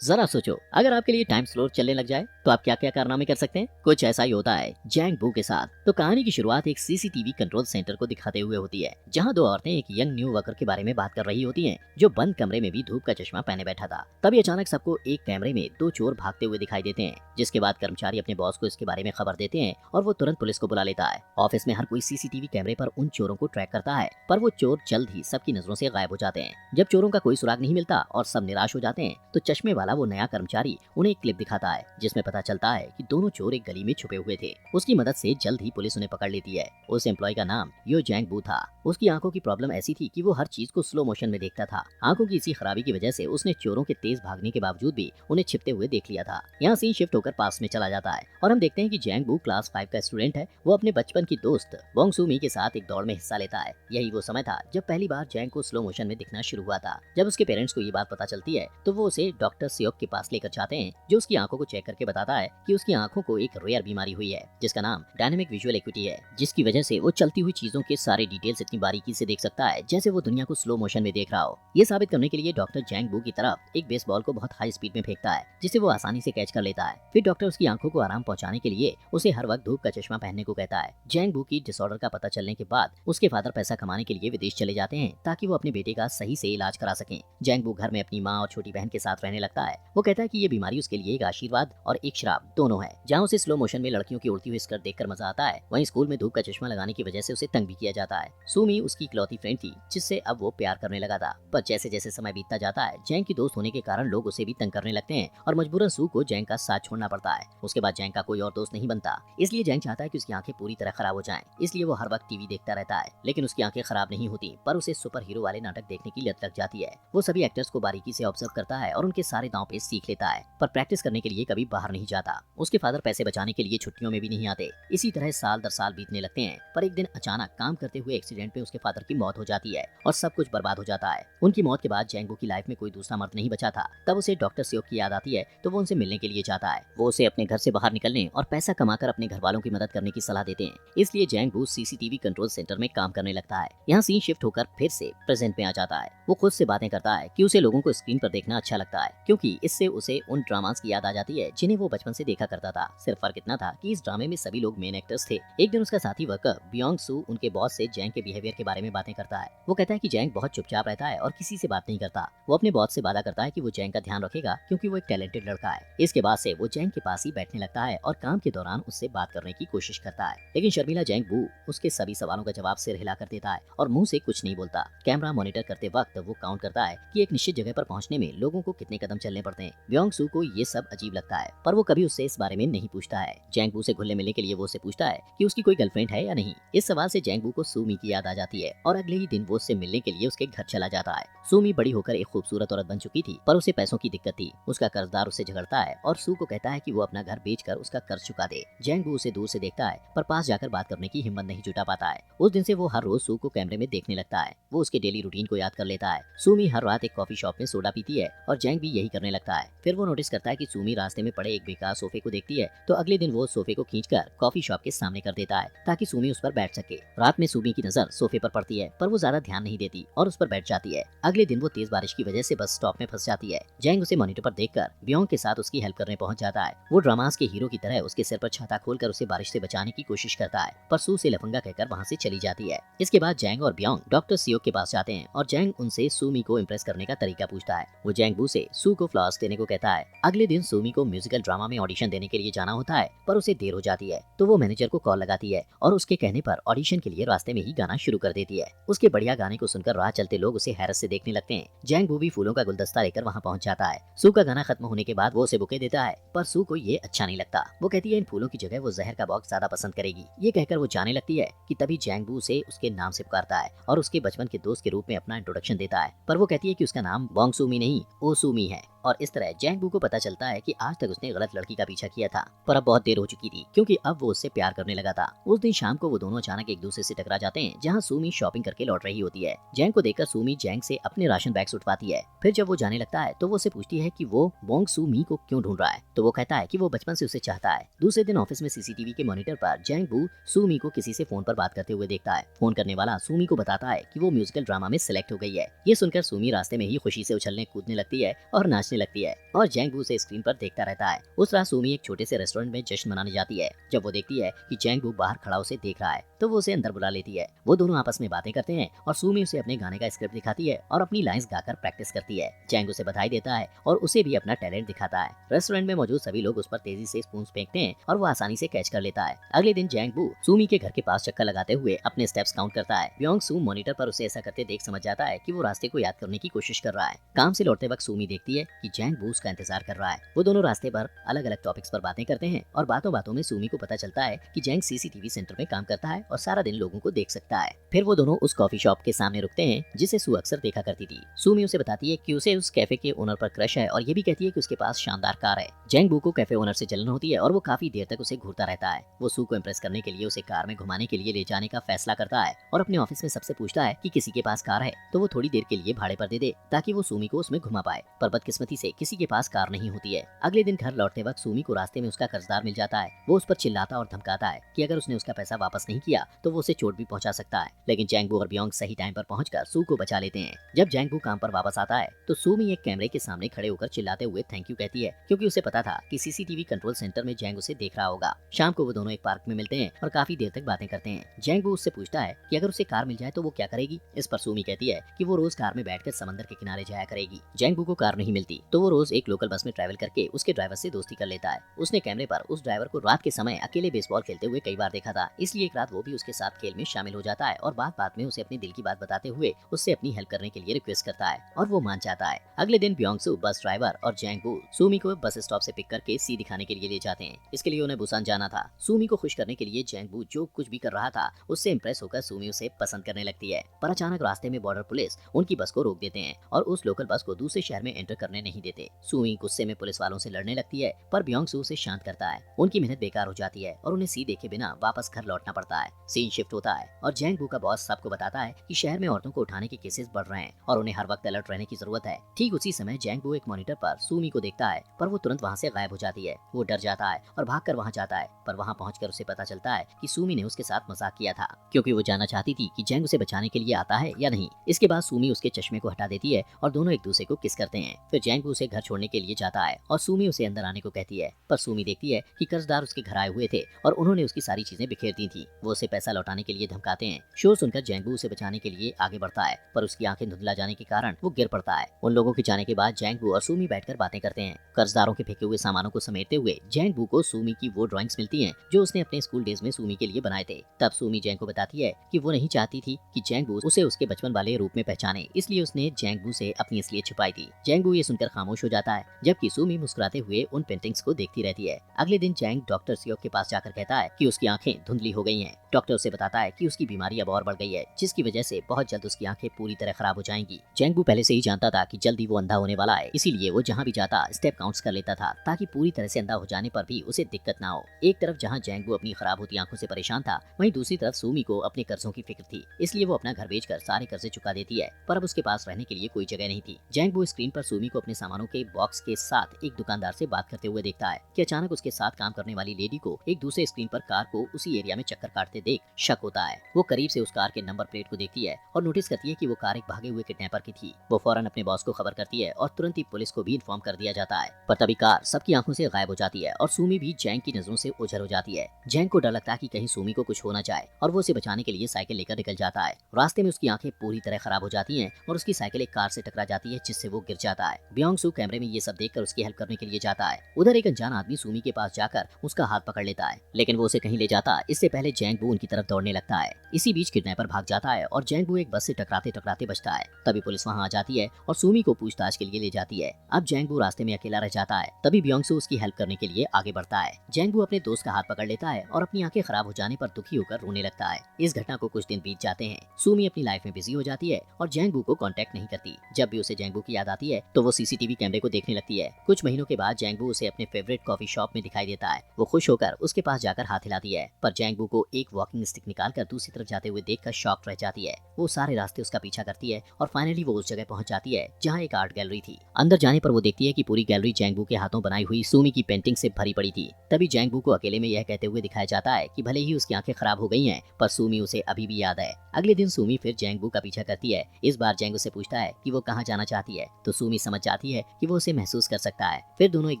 जरा सोचो, अगर आपके लिए टाइम स्लो चलने लग जाए तो आप क्या क्या कारनामे कर सकते हैं। कुछ ऐसा ही होता है जैंग बू के साथ। तो कहानी की शुरुआत एक सीसीटीवी कंट्रोल सेंटर को दिखाते हुए होती है, जहां दो औरतें एक यंग न्यू वर्कर के बारे में बात कर रही होती हैं, जो बंद कमरे में भी धूप का चश्मा पहने बैठा था। तभी अचानक सबको एक कैमरे में दो चोर भागते हुए दिखाई देते हैं, जिसके बाद कर्मचारी अपने बॉस को इसके बारे में खबर देते हैं और वो तुरंत पुलिस को बुला लेता है। ऑफिस में हर कोई सीसीटीवी कैमरे पर उन चोरों को ट्रैक करता है, पर वो चोर जल्द ही सबकी नजरों से गायब हो जाते हैं। जब चोरों का कोई सुराग नहीं मिलता और सब निराश हो जाते हैं, तो चश्मे वाला वो नया कर्मचारी उन्हें एक क्लिप दिखाता है, जिसमें पता चलता है कि दोनों चोर एक गली में छुपे हुए थे। उसकी मदद से जल्द ही पुलिस उन्हें पकड़ लेती है। उस एम्प्लॉय का नाम यो जैंग बू था। उसकी आंखों की प्रॉब्लम ऐसी थी कि वो हर चीज को स्लो मोशन में देखता था। आंखों की इसी खराबी की वजह से उसने चोरों के तेज भागने के बावजूद भी उन्हें छिपते हुए देख लिया था। यहाँ सीन शिफ्ट होकर पास में चला जाता है और हम देखते हैं कि जैंग बू क्लास 5 का स्टूडेंट है। वो अपने बचपन की दोस्त वोंग सू मी के साथ एक दौड़ में हिस्सा लेता है। यही वो समय था जब पहली बार जैंग को स्लो मोशन में दिखना शुरू हुआ था। जब उसके पेरेंट्स को ये बात पता चलती है तो वो उसे डॉक्टर सियोक के पास लेकर जाते हैं, जो उसकी आंखों को चेक करके बताता है कि उसकी आंखों को एक रेयर बीमारी हुई है, जिसका नाम डायनेमिक विजुअल एक्यूटी है, जिसकी वजह से वो चलती हुई चीजों के सारे डिटेल्स इतनी बारीकी से देख सकता है जैसे वो दुनिया को स्लो मोशन में देख रहा हो। ये साबित करने के लिए डॉक्टर जैंग बू की तरफ एक बेसबॉल को बहुत हाई स्पीड में फेंकता है, जिसे वो आसानी से कैच कर लेता है। फिर डॉक्टर उसकी आंखों को आराम पहुंचाने के लिए उसे हर वक्त धूप का चश्मा पहनने को कहता है। जैंग बू की डिसऑर्डर का पता चलने के बाद उसके फादर पैसा कमाने के लिए विदेश चले जाते हैं, ताकि वो अपने बेटे का सही से इलाज करा सकें। जैंग बू घर में अपनी माँ और छोटी बहन के साथ रहने लगता है। वो कहता है कि ये बीमारी उसके लिए एक आशीर्वाद और एक श्राप दोनों है। जहाँ उसे स्लो मोशन में लड़कियों की उड़ती हुई स्कर्ट देखकर मजा आता है, वहीं स्कूल में धूप का चश्मा लगाने की वजह से उसे तंग भी किया जाता है। सुमी उसकी इकलौती फ्रेंड थी, जिससे अब वो प्यार करने लगा था। पर जैसे जैसे समय बीतता जाता है, जैंग की दोस्त होने के कारण लोग उसे भी तंग करने लगते हैं और मजबूरन सू को जैंग का साथ छोड़ना पड़ता है। उसके बाद जैंग का कोई और दोस्त नहीं बनता, इसलिए जैंग चाहता है कि उसकी आंखें पूरी तरह खराब हो जाएं। इसलिए वो हर वक्त टीवी देखता रहता है, लेकिन उसकी आंखें खराब नहीं होती, पर उसे सुपर हीरो वाले नाटक देखने की लत लग जाती है। वो सभी एक्टर्स को बारीकी से ऑब्जर्व करता है और उनके सारे दांव पे सीख लेता है, पर प्रैक्टिस करने के लिए कभी बाहर नहीं जाता। उसके फादर पैसे बचाने के लिए छुट्टियों में भी नहीं आते। इसी तरह साल दर साल बीतने लगते हैं, पर एक दिन अचानक काम करते हुए एक्सीडेंट में उसके फादर की मौत हो जाती है और सब कुछ बर्बाद हो जाता है। उनकी मौत के बाद जैंगो की लाइफ में कोई दूसरा मर्द नहीं बचा था। तब उसे डॉक्टर सियोक की याद आती है, तो वो उनसे मिलने के लिए जाता है। वो उसे अपने घर से बाहर निकलने और पैसा कमाकर अपने घर वालों की मदद करने की सलाह देते हैं। इसलिए जैंगो सीसीटीवी कंट्रोल सेंटर में काम करने लगता है। यहाँ सीन शिफ्ट होकर फिर से प्रेजेंट में आ जाता है। वो खुद से बातें करता है कि उसे लोगों को स्क्रीन पर देखना अच्छा लगता है, क्योंकि इससे उसे उन ड्रामास की याद आ जाती है जिन्हें वो बचपन से देखा करता था। सिर्फ फर्क इतना था कि इस ड्रामे में सभी लोग मेन एक्टर्स थे। एक दिन उसका साथी वर्कर बियोंग सू उनके बॉस से जैंग के बिहेवियर के बारे में बातें करता है। वो कहता है कि जैंग बहुत चुपचाप रहता है और किसी से बात नहीं करता। वो अपने बॉस से वादा करता है कि वो जैंग का ध्यान रखेगा, क्योंकि वो एक टैलेंटेड लड़का है। इसके बाद से वो जैंग के पास ही बैठने लगता है और काम के दौरान उससे बात करने की कोशिश करता है। लेकिन शर्मिला जैंग बू उसके सभी सवालों का जवाब सिर हिला कर देता है और मुंह से कुछ नहीं बोलता। कैमरा मॉनिटर करते वक्त वो काउंट करता है कि एक निश्चित जगह पर पहुंचने में लोगों को कितने कदम चलने पड़ते हैं। बियोंग सू को ये सब अजीब लगता है, पर वो कभी उससे इस बारे में नहीं पूछता है। जैंग बू से घुलने मिलने के लिए वो उससे पूछता है कि उसकी कोई गर्लफ्रेंड है या नहीं। इस सवाल से जैंग बू को सूमी की याद आ जाती है और अगले ही दिन वो उससे मिलने के लिए उसके घर चला जाता है। सूमी बड़ी होकर एक खूबसूरत औरत बन चुकी थी, पर उसे पैसों की दिक्कत थी। उसका कर्जदार उससे झगड़ता है और सू को कहता है कि वो अपना घर बेचकर उसका कर्ज चुका दे। जैंग बू उसे दूर से देखता है, पर पास जाकर बात करने की हिम्मत नहीं जुटा पाता है। उस दिन से वो हर रोज सू को कैमरे में देखने लगता है। वो उसके डेली रूटीन को याद कर लेता है। सूमी हर रात एक कॉफी शॉप में सोडा पीती है और जैंग भी यही करने लगता है। फिर वो नोटिस करता है कि सूमी रास्ते में पड़े एक बेकार सोफे को देखती है, तो अगले दिन वो सोफे को खींचकर कॉफी शॉप के सामने कर देता है, ताकि सूमी उस पर बैठ सके। रात में सूमी की नजर सोफे पर पड़ती है, पर वो ज्यादा ध्यान नहीं देती और उस पर बैठ जाती है। अगले दिन वो तेज बारिश की वजह से बस स्टॉप में फंस जाती है। जैंग उसे मॉनिटर पर देखकर बियोंग के साथ उसकी हेल्प करने पहुंच जाता है। वो ड्रामास के हीरो की तरह उसके सिर पर छाता खोलकर उसे बारिश से बचाने की कोशिश करता है, पर सू से लफंगा कहकर वहाँ से चली जाती है। इसके बाद जैंग और बियोंग डॉक्टर सियोक के पास जाते हैं और जैंग उनसे सूमी को इम्प्रेस करने का तरीका पूछता है। वो जैंग बू से सू को फ्लावर्स देने को कहता है। अगले दिन सूमी को म्यूजिकल ड्रामा में ऑडिशन देने के लिए जाना होता है, पर उसे देर हो जाती है, तो वो मैनेजर को कॉल लगाती है और उसके कहने पर ऑडिशन के लिए रास्ते में ही गाना शुरू कर देती है। उसके बढ़िया गाने को सुनकर राह चलते लोग उसे हैरत से देखने लगते हैं। जैंग बू भी फूलों का गुलदस्ता लेकर वहाँ पहुंच जाता है। सू का गाना खत्म होने के बाद वो उसे बुके देता है, पर सू को ये अच्छा नहीं लगता। वो कहती है इन फूलों की जगह वो जहर का बॉक्स ज्यादा पसंद करेगी। ये कहकर वो जाने लगती है कि तभी जैंग बू उसे उसके नाम से पुकारता है और उसके बचपन के दोस्त के रूप में अपना इंट्रोडक्शन देता है, पर वो कहती है कि उसका नाम वोंग सूमी नहीं ओ सूमी है। और इस तरह जैंग बू को पता चलता है कि आज तक उसने गलत लड़की का पीछा किया था, पर अब बहुत देर हो चुकी थी, क्योंकि अब वो उससे प्यार करने लगा था। उस दिन शाम को वो दोनों अचानक एक दूसरे से टकरा जाते हैं, जहाँ सूमी शॉपिंग करके लौट रही होती है। जैंग को देखकर सूमी जैंग से अपने राशन बैग्स उठवाती है। फिर जब वो जाने लगता है तो वो उसे पूछती है कि वो वोंग सूमी को क्यों ढूंढ रहा है, तो वो कहता है कि वो बचपन से उसे चाहता है। दूसरे दिन ऑफिस में सीसीटीवी के मॉनिटर पर जैंग बू सूमी को किसी से फोन पर बात करते हुए देखता है। फोन करने वाला सूमी को बताता है कि वो म्यूजिकल ड्रामा में सिलेक्ट हो गई है। ये सुनकर सूमी रास्ते में ही खुशी से उछलने कूदने लगती है और नाचने हंसने लगती है और जैंगबू उसे स्क्रीन पर देखता रहता है। उस रात सूमी एक छोटे से रेस्टोरेंट में जश्न मनाने जाती है। जब वो देखती है कि जैंगबू बाहर खड़ा उसे देख रहा है तो वो उसे अंदर बुला लेती है। वो दोनों आपस में बातें करते हैं और सूमी उसे अपने गाने का स्क्रिप्ट दिखाती है और अपनी लाइंस गाकर प्रैक्टिस करती है। जैंग उसे बधाई देता है और उसे भी अपना टैलेंट दिखाता है। रेस्टोरेंट में मौजूद सभी लोग उस पर तेजी से स्पून फेंकते हैं और वो आसानी से कैच कर लेता है। अगले दिन जैंगबू सूमी के घर के पास चक्कर लगाते हुए अपने स्टेप्स काउंट करता है। ब्योंग सू मॉनिटर पर उसे ऐसा करते देख समझ जाता है कि वो रास्ते को याद करने की कोशिश कर रहा है। काम से लौटते वक्त सूमी देखती है कि जैंगबू उसका इंतजार कर रहा है। वो दोनों रास्ते पर अलग अलग टॉपिक्स पर बातें करते हैं और बातों बातों में सूमी को पता चलता है कि जैंग सीसीटीवी सेंटर में काम करता है और सारा दिन लोगों को देख सकता है। फिर वो दोनों उस कॉफी शॉप के सामने रुकते हैं जिसे सू अक्सर देखा करती थी। सूमी उसे बताती है कि उसे उस कैफे के ओनर पर क्रश है और ये भी कहती है कि उसके पास शानदार कार है। जैंगबू को कैफे ओनर से जलन होती है और वो काफी देर तक उसे घूरता रहता है। वो सू को इम्प्रेस करने के लिए उसे कार में घुमाने के लिए ले जाने का फैसला करता है और अपने ऑफिस में सबसे पूछता है कि किसी के पास कार है तो वो थोड़ी देर के लिए भाड़े पर दे दे ताकि वो सूमी को उसमें घुमा पाए। पर बदकिस्मती से किसी के पास कार नहीं होती है। अगले दिन घर लौटते वक्त सूमी को रास्ते में उसका कर्जदार मिल जाता है। वो उस पर चिल्लाता और धमकाता है कि अगर उसने उसका पैसा वापस नहीं किया तो वो उसे चोट भी पहुंचा सकता है। लेकिन जैंगबू और ब्योंग सही टाइम पर पहुंचकर सू को बचा लेते हैं। जब जैंगबू काम पर वापस आता है तो सूमी एक कैमरे के सामने खड़े होकर चिल्लाते हुए थैंक यू कहती है, क्योंकि उसे पता था कि सीसीटीवी कंट्रोल सेंटर में जैंग उसे देख रहा होगा। शाम को वो दोनों एक पार्क में मिलते हैं और काफी देर तक बातें करते हैं। जैंगबू उससे पूछता है कि अगर उसे कार मिल जाए तो वो क्या करेगी। इस पर सूमी कहती है कि वो रोज कार में बैठकर समंदर के किनारे जाया करेगी। जैंगबू को कार नहीं मिलती तो वो रोज एक लोकल बस में ट्रैवल करके उसके ड्राइवर से दोस्ती कर लेता है। उसने कैमरे पर उस ड्राइवर को रात के समय अकेले बेसबॉल खेलते हुए कई बार देखा था, इसलिए एक रात वो भी उसके साथ खेल में शामिल हो जाता है और बात में उसे अपने दिल की बात बताते हुए उससे अपनी हेल्प करने के लिए रिक्वेस्ट करता है और वो मान जाता है। अगले दिन ब्योंगसू बस ड्राइवर और जैंगबू सूमी को बस स्टॉप से पिक करके सी दिखाने के लिए ले जाते हैं। इसके लिए उन्हें बुसान जाना था। सूमी को खुश करने के लिए जैंगबू जो कुछ भी कर रहा था उससे इम्प्रेस होकर सूमी उसे पसंद करने लगती है। पर अचानक रास्ते में बॉर्डर पुलिस उनकी बस को रोक देते हैं और उस लोकल बस को दूसरे शहर में एंटर करने नहीं देते। सूमी गुस्से में पुलिस वालों से लड़ने लगती है पर ब्योंगसू उसे शांत करता है। उनकी मेहनत बेकार हो जाती है और उन्हें सी देखे बिना वापस घर लौटना पड़ता है। सीन शिफ्ट होता है और जैंगबू का बॉस सबको बताता है कि शहर में औरतों को उठाने के केसेस बढ़ रहे हैं और उन्हें हर वक्त अलर्ट रहने की जरूरत है। ठीक उसी समय जैंगबू एक मॉनिटर पर सूमी को देखता है पर वो तुरंत वहाँ से गायब हो जाती है। वो डर जाता है और भागकर वहाँ जाता है पर वहाँ पहुंचकर उसे पता चलता है कि सूमी ने उसके साथ मजाक किया था, क्योंकि वो जानना चाहती थी कि जैंग उसे बचाने के लिए आता है या नहीं। इसके बाद सूमी उसके चश्मे को हटा देती है और दोनों एक दूसरे को किस करते हैं। फिर जैंग उसे घर छोड़ने के लिए जाता है और सूमी उसे अंदर आने को कहती है, पर सूमी देखती है कि कर्जदार उसके घर आए हुए थे और उन्होंने उसकी सारी चीजें बिखेर दी थी। वो उसे पैसा लौटाने के लिए धमकाते हैं। शोर सुनकर जैंगबू उसे बचाने के लिए आगे बढ़ता है पर उसकी आंखें धुंधला जाने के कारण वो गिर पड़ता है। उन लोगों के जाने के बाद जैंगबू और सूमी बैठकर बातें करते हैं। कर्जदारों के फेंके हुए सामानों को समेटते हुए जैंगबू को सूमी की वो ड्राइंग्स मिलती हैं जो उसने अपने स्कूल डेज में सूमी के लिए बनाए थे। तब सूमी जैंग को बताती है कि वो नहीं चाहती थी कि जैंगबू उसे उसके बचपन वाले रूप में पहचाने, इसलिए उसने जैंगबू से अपनी असलियत छिपाई थी। जैंगबू ये सुनकर खामोश हो जाता है जबकि सूमी मुस्कुराते हुए उन पेंटिंग्स को देखती रहती है। अगले दिन जैंग डॉक्टर सियोक के पास जाकर कहता है कि उसकी आंखें धुंधली हो गई हैं। डॉक्टर उसे बताता है कि उसकी बीमारी अब और बढ़ गई है जिसकी वजह से बहुत जल्द उसकी आंखें पूरी तरह खराब हो जाएंगी। जैंगबू पहले से ही जानता था कि जल्दी वो अंधा होने वाला है, इसीलिए वो जहाँ भी जाता स्टेप काउंट्स कर लेता था ताकि पूरी तरह से अंधा हो जाने पर भी उसे दिक्कत ना हो। एक तरफ जहाँ जैंगबू अपनी खराब होती आंखों से परेशान था, वहीं दूसरी तरफ सूमी को अपने कर्जों की फिक्र थी, इसलिए वो अपना घर बेचकर सारे कर्जे चुका देती है। पर अब उसके पास रहने के लिए कोई जगह नहीं थी। जैंगबू स्क्रीन पर सूमी को अपने सामानों के बॉक्स के साथ एक दुकानदार से बात करते हुए देखता है कि अचानक उसके साथ काम करने वाली लेडी को एक दूसरे स्क्रीन पर कार को उसी एरिया में चक्कर काटते देख शक होता है। वो करीब से उस कार के नंबर प्लेट को देखती है और नोटिस करती है कि वो कार एक भागे हुए किडनैपर की थी। वो फौरन अपने बॉस को खबर करती है और तुरंत ही पुलिस को भी इन्फॉर्म कर दिया जाता है। पर तभी कार सबकी आंखों से गायब हो जाती है और सूमी भी जैंग की नजरों से ओझल हो जाती है। जैंग को डर लगता है कि कहीं सूमी को कुछ हो ना जाए और वो उसे बचाने के लिए साइकिल लेकर निकल जाता है। रास्ते में उसकी आंखें पूरी तरह खराब हो जाती हैं और उसकी साइकिल एक कार से टकरा जाती है जिससे वो गिर जाता है। ब्योंग-सू कैमरे में ये सब देखकर उसकी हेल्प करने के लिए जाता है। उधर एक अनजान आदमी सूमी के पास जाकर उसका हाथ पकड़ लेता है, लेकिन वो उसे कहीं ले जाता इससे पहले जैंगबू उनकी तरफ दौड़ने लगता है। इसी बीच किडनैपर भाग जाता है और जैंगबू एक बस से टकराते टकराते बचता है। तभी पुलिस वहाँ आ जाती है और सूमी को पूछताछ के लिए ले जाती है। अब जैंगबू रास्ते में अकेला रह जाता है। तभी ब्योंग-सू उसकी हेल्प करने के लिए आगे बढ़ता है। जैंगबू अपने दोस्त का हाथ पकड़ लेता है और अपनी आंखें खराब हो जाने पर दुखी होकर रोने लगता है। इस घटना को कुछ दिन बीत जाते हैं। सूमी अपनी लाइफ में बिजी हो जाती है और जैंगबू को कांटेक्ट नहीं करती। जब भी उसे जैंगबू की याद आती है तो वो सीसीटीवी कैमरे को देखने लगती है। कुछ महीनों के बाद जैंगबू उसे अपने फेवरेट कॉफी शॉप में दिखाई देता है। वो खुश होकर उसके पास जाकर हाथ हिलाती है, पर जैंगबू को एक वॉकिंग स्टिक निकालकर दूसरी तरफ जाते हुए देखकर शॉक रह जाती है। वो सारे रास्ते उसका पीछा करती है और फाइनली वो उस जगह पहुंच जाती है जहाँ एक आर्ट गैलरी थी। अंदर जाने पर वो देखती है कि पूरी गैलरी जैंगबू के हाथों बनाई हुई सूमी की पेंटिंग से भरी पड़ी थी। तभी जैंगबू को अकेले में यह कहते हुए दिखाया जाता है कि भले ही उसकी आंखें खराब हो गई हैं, पर सूमी उसे अभी भी याद है। अगले दिन सूमी फिर जैंगबू का पीछा करती है। इस बार जैंगबू से पूछता है कि वो कहाँ जाना चाहती है, तो सूमी समझ जाती दिखाती है कि वो उसे महसूस कर सकता है। फिर दोनों एक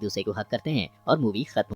दूसरे को हक करते हैं और मूवी खत्म